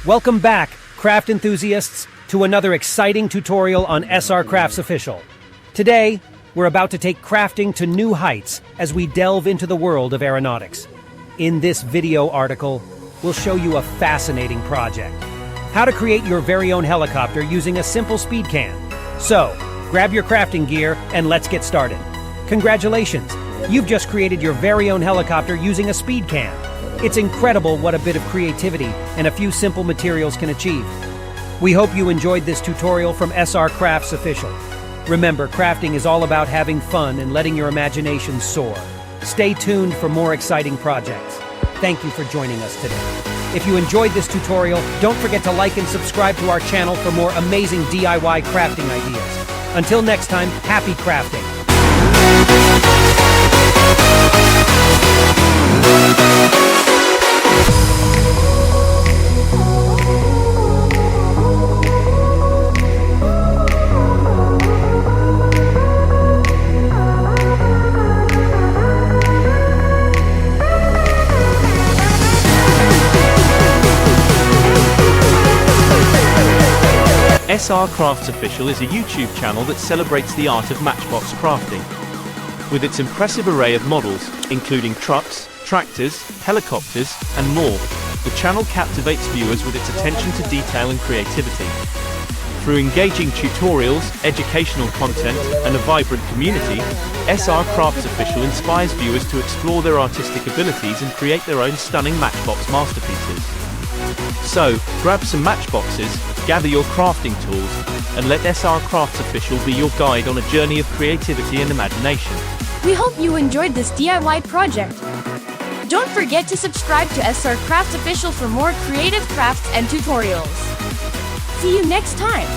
Welcome back, craft enthusiasts, to another exciting tutorial on SR Crafts Official. Today, we're about to take crafting to new heights as we delve into the world of aeronautics. In this video article, we'll show you a fascinating project: how to create your very own helicopter using a simple speed can. So, grab your crafting gear and let's get started. Congratulations! You've just created your very own helicopter using a speed can. It's incredible what a bit of creativity and a few simple materials can achieve. We hope you enjoyed this tutorial from SR Crafts Official. Remember, crafting is all about having fun and letting your imagination soar. Stay tuned for more exciting projects. Thank you for joining us today. If you enjoyed this tutorial, don't forget to like and subscribe to our channel for more amazing DIY crafting ideas. Until next time, happy crafting! SR Crafts Official is a YouTube channel that celebrates the art of matchbox crafting. With its impressive array of models, including trucks, tractors, helicopters, and more, the channel captivates viewers with its attention to detail and creativity. Through engaging tutorials, educational content, and a vibrant community, SR Crafts Official inspires viewers to explore their artistic abilities and create their own stunning matchbox masterpieces. So, grab some matchboxes, gather your crafting tools, and let SR Crafts Official be your guide on a journey of creativity and imagination. We hope you enjoyed this DIY project. Don't forget to subscribe to SR Crafts Official for more creative crafts and tutorials. See you next time!